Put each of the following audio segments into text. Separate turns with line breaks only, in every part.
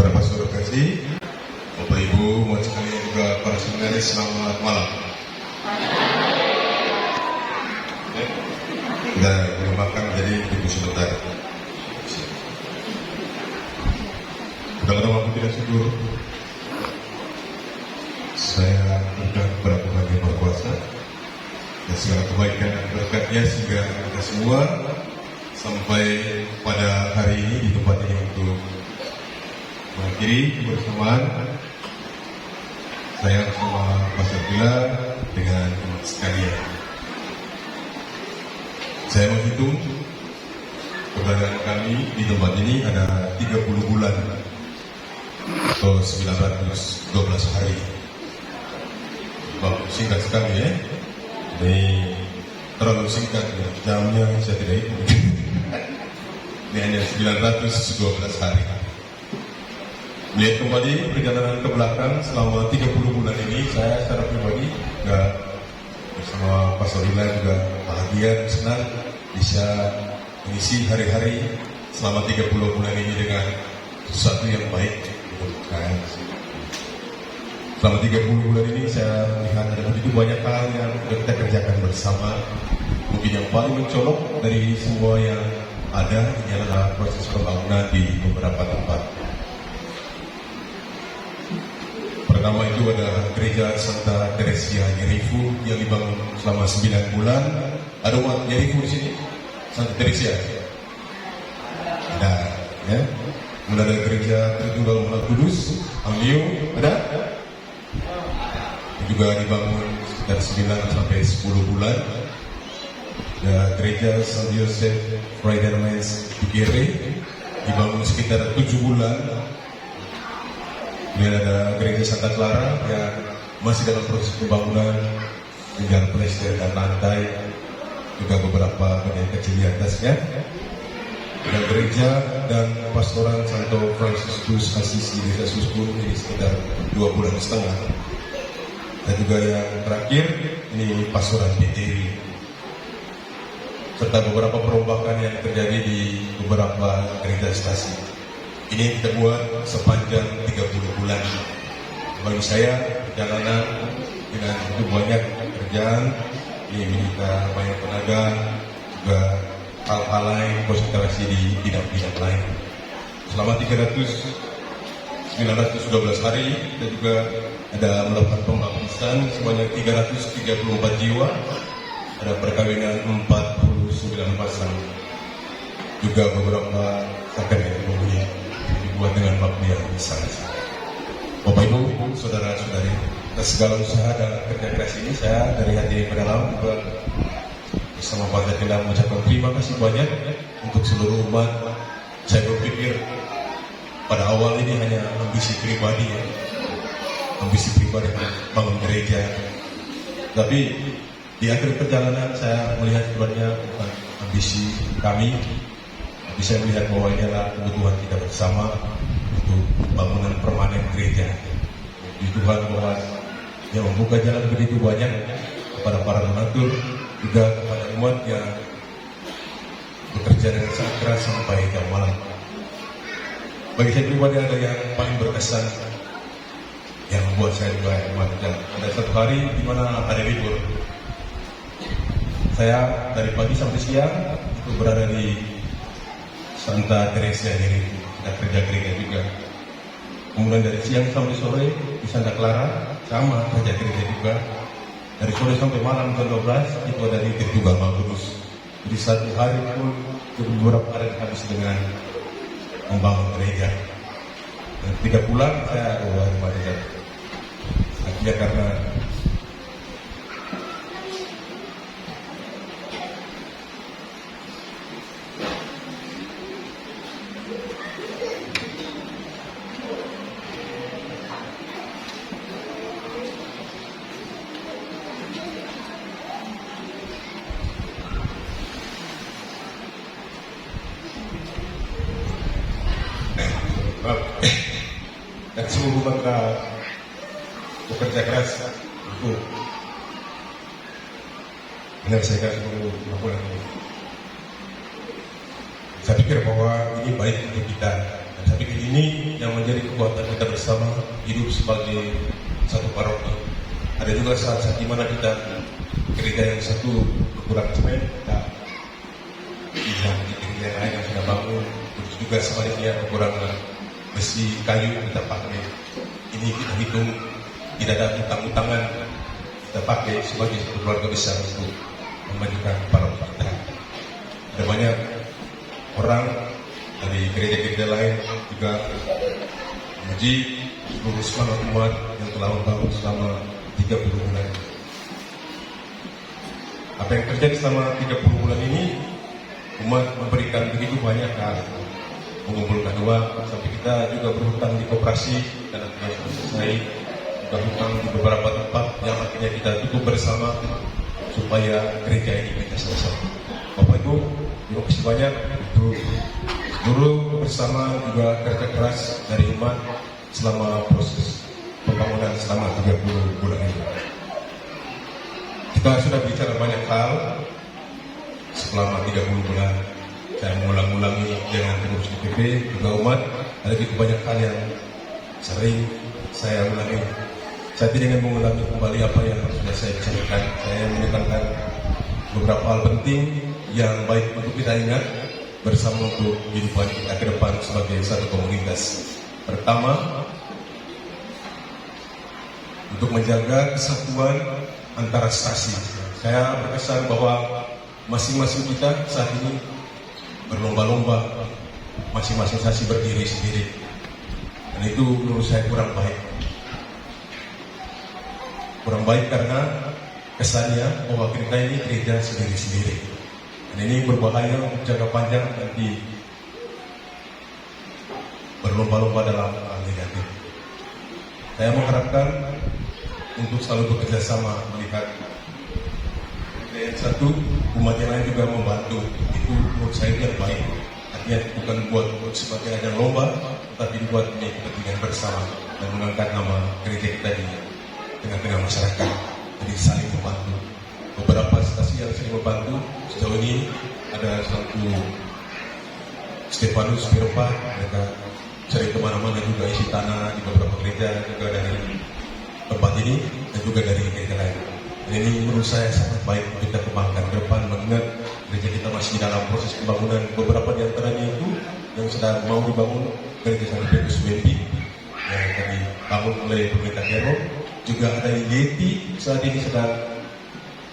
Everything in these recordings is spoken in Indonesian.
Para pastor kasih, Bapak Ibu, umat sekalian juga para seminaris, selamat malam. Kita belum makan, jadi tunggu sebentar. Kadang-kadang aku tidak syukur. Saya ucapkan kepada Tuhan yang Maha Kuasa dan segala kebaikan dan berkatnya sehingga kita semua sampai pada hari ini di tempat ini untuk mengakhiri kebersamaan saya bersama Pastor Pilar dengan umat sekalian. Saya menghitung keberadaan kami di tempat ini ada 30 bulan atau 912 hari. Singkat sekali ya. Ini terlalu singkat ya. Jamnya saya tidak hitung. Ini hanya 912 hari. Melihat kembali perjalanan ke belakang selama 30 bulan ini, saya secara pribadi juga bersama Pastor Ila juga bahagia dan senang bisa mengisi hari-hari selama 30 bulan ini dengan sesuatu yang baik untuk saya. Selama 30 bulan ini saya melihat ada begitu banyak hal yang kita kerjakan bersama. Mungkin yang paling mencolok dari semua yang ada ini adalah proses pembangunan di beberapa tempat. Pertama itu ada gereja Santa Teresia Yerifu yang dibangun selama 9 bulan. Ada umat Yerifu di sini? Santa Teresia? Ada, ya. Kemudian ada gereja Tritunggal Maha Kudus, Amio, ada? Juga dibangun sekitar 9 sampai 10 bulan. Ada gereja San Joseph Fraidermans Bigere dibangun sekitar 7 bulan. Kemudian ada gereja Santa Clara yang masih dalam proses pembangunan, tinggal plester dan lantai, juga beberapa bagian kecil di atasnya. Ada gereja dan pastoran Santo Franciscus Assisi di Desa Suspun ini sekitar 2,5 bulan. Dan juga yang terakhir ini pastoran BTW, serta beberapa perombakan yang terjadi di beberapa gereja stasi. Ini yang kita buat sepanjang 30 bulan. Bagi saya perjalanan dengan begitu banyak pekerjaan, ini minta banyak tenaga, juga hal-hal lain, konsentrasi di bidang-bidang lain. Selama 912 hari kita juga ada melakukan pembaptisan sebanyak 334 jiwa, ada perkawinan 49 pasang, juga beberapa sakramen pembunuhan dibuat dengan bakti yang besar. Bapak Ibu, saudara-saudari, atas segala usaha dan kerja keras ini saya dari hati yang mendalam juga bersama Pastor Pilar mengucapkan terima kasih banyak untuk seluruh umat. Saya berpikir pada awal ini hanya ambisi pribadi ya, ambisi pribadi bangun gereja. Tapi di akhir perjalanan saya melihat sebenarnya bukan ambisi kami, tapi saya melihat bahwa ini adalah kebutuhan kita bersama untuk bangunan permanen gereja. Di Tuhan bahwa yang membuka jalan begitu banyak kepada para donatur, juga kepada umat yang bekerja dengan sangat keras sampai jam malam. Bagi saya pribadi ada yang paling berkesan yang membuat saya juga macam. Ada satu hari di mana ada libur. Saya dari pagi sampai siang itu berada di Santa Teresia ini, kita kerja gereja juga. Kemudian dari siang sampai sore di Santa Clara sama kerja gereja juga. Dari sore sampai malam jam 12 itu ada di Tritunggal Maha Kudus. Jadi satu hari pun beberapa hari habis dengan membangun gereja. Dan 3 bulan saya keluar gereja. Akhirnya karena dan seluruh bangsa bekerja keras untuk menyelesaikan seluruh laporan ini. Saya pikir bahwa ini baik untuk kita, dan saya pikir ini yang menjadi kekuatan kita bersama hidup sebagai satu paroki. Ada juga saat-saat di mana kita gereja yang satu kekurangan semen, kita pindah di gereja lain yang sudah bangun. Terus juga sebaliknya kekurangan besi kayu kita pakai. Ini kita hitung tidak ada utang-utangan, kita pakai sebagai satu keluarga besar untuk memajukan paroki kita. Ada banyak orang dari gereja-gereja lain juga memuji seluruh semangat umat yang telah membangun selama 30 bulan. Apa yang terjadi selama 30 bulan ini, umat memberikan begitu banyak hal, mengumpulkan uang, sampai kita juga berhutang di koperasi dan akhirnya selesai, juga hutang di beberapa tempat yang akhirnya kita tutup bersama supaya gereja ini bisa selesai. Bapak Ibu, terima kasih banyak untuk seluruh bersama juga kerja keras dari umat selama proses pembangunan selama 30 bulan ini. Kita sudah bicara banyak hal selama 30 bulan. Saya mengulang-ulangi dengan pengurus DPP juga umat. Ada begitu banyak hal yang sering saya ulangi. Saya tidak ingin mengulangi kembali apa yang sudah saya bicarakan. Saya menekankan beberapa hal penting yang baik untuk kita ingat bersama untuk kehidupan kita ke depan sebagai satu komunitas. Pertama, untuk menjaga kesatuan antara stasi. Saya berkesan bahwa masing-masing kita saat ini berlomba-lomba, masing-masing stasi berdiri sendiri. Dan itu menurut saya kurang baik. Kurang baik karena kesannya bahwa kita ini gereja sendiri-sendiri. Dan ini berbahaya untuk jangka panjang nanti berlomba-lomba dalam hal negatif. Saya mengharapkan untuk selalu bekerja sama melihat yang satu, umat yang lain juga membantu. Itu menurut saya yang baik. Artinya bukan buat sebagai ajang lomba, tapi buat ini kepentingan bersama dan mengangkat nama gereja kita di tengah-tengah masyarakat. Jadi saling membantu. Beberapa stasi yang sering membantu sejauh ini ada satu Stefanus Piropa, mereka sering kemana-mana juga isi tanah di beberapa gereja juga dari tempat ini dan juga dari gereja lain. Dan ini menurut saya sangat baik untuk kita kembangkan ke depan, mengingat gereja kita masih dalam proses pembangunan. Beberapa di antaranya itu yang sedang mau dibangun gereja Santo Petrus Wempi yang tadi bangun oleh pemerintah Kero. Juga ada Yeti saat ini sedang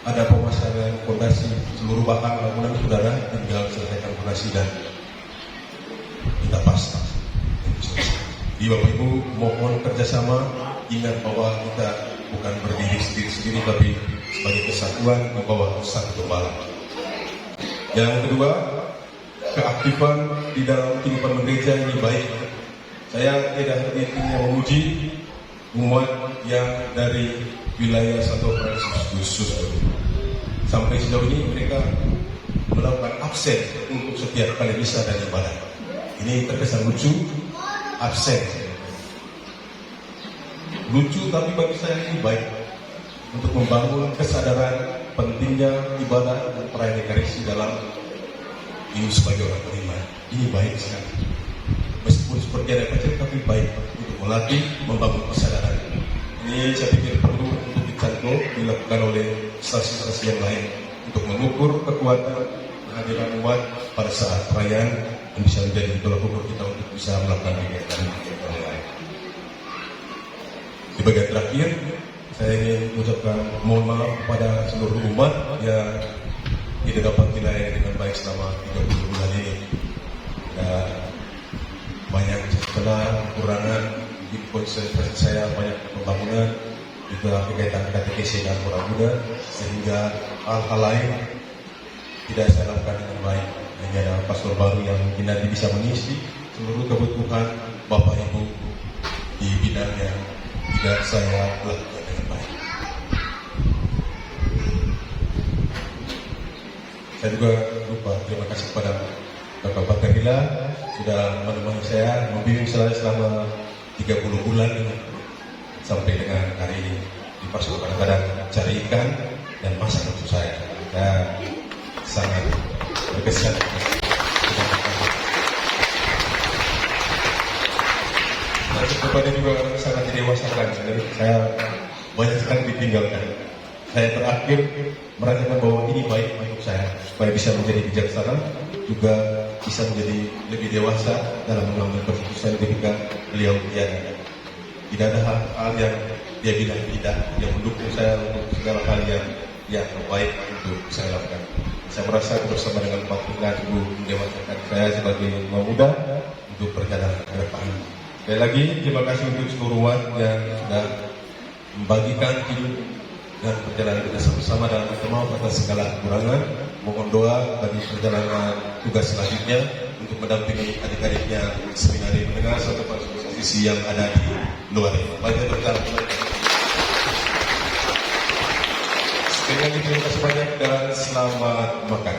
ada pemasangan fondasi seluruh bahan bangunan saudara, tinggal selesaikan fondasi dan kita pasang. Jadi Bapak Ibu mohon kerjasama, ingat bahwa kita bukan berdiri sendiri-sendiri tapi sebagai kesatuan membawa satu gembala. Yang kedua, keaktifan di dalam kehidupan gereja ini baik. Saya tidak hanya memuji umat yang dari wilayah Santo Franciscus khusus. Sampai sejauh ini mereka melakukan absen untuk setiap kali misa dan ibadah. Ini terkesan lucu, absen. Lucu tapi bagi saya ini baik untuk membangun kesadaran pentingnya ibadah dan perayaan Ekaristi dalam hidup sebagai orang beriman. Ini baik sekali. Meskipun seperti ada kecil tapi baik untuk melatih membangun kesadaran. Ini saya pikir perlu untuk dicontoh dilakukan oleh stasi-stasi yang lain untuk mengukur kekuatan kehadiran umat pada saat perayaan yang bisa menjadi tolak ukur kita untuk bisa melakukan kegiatan yang lain. Di bagian terakhir, saya ingin mengucapkan mohon maaf kepada seluruh umat yang tidak dapat dilayani dengan baik selama 30 bulan ini. Dan banyak celah, kekurangan, di konsentrasi saya banyak pembangunan, juga kegiatan katekesi dan orang muda, sehingga hal-hal lain tidak saya lakukan dengan baik. Hanya ada pastor baru yang mungkin nanti bisa mengisi seluruh kebutuhan Bapak Ibu di bidang yang tidak saya lakukan dengan baik. Saya juga lupa terima kasih kepada Bapak Bakarila sudah menemani saya, membimbing saya selama 30 bulan sampai dengan hari ini. Di pasar kadang-kadang cari ikan dan masak untuk saya. Dan sangat berkesan. Nah, Seperti juga sangat didewasakan. Saya banyak sekali ditinggalkan. Saya terakhir merasakan bahwa ini baik untuk saya, supaya bisa menjadi bijaksana, juga bisa menjadi lebih dewasa dalam mengambil keputusan ketika beliau tiada. Tidak ada hal yang dia bilang tidak, yang mendukung saya untuk segala hal yang baik untuk saya lakukan. Saya merasa bersama dengan Pak Pimpinan Ibu mendewasakan saya sebagai pemuda untuk perjalanan ke depan. Sekali lagi terima kasih untuk seluruh umat yang sudah membagikan hidup dan perjalanan kita sama-sama dalam maaf atas segala kekurangan. Mohon doa bagi perjalanan tugas selanjutnya untuk mendampingi adik-adiknya seminari mendengar satu posisi yang ada di luar ini. Banyak berkata. Sekali lagi terima kasih banyak dan selamat makan.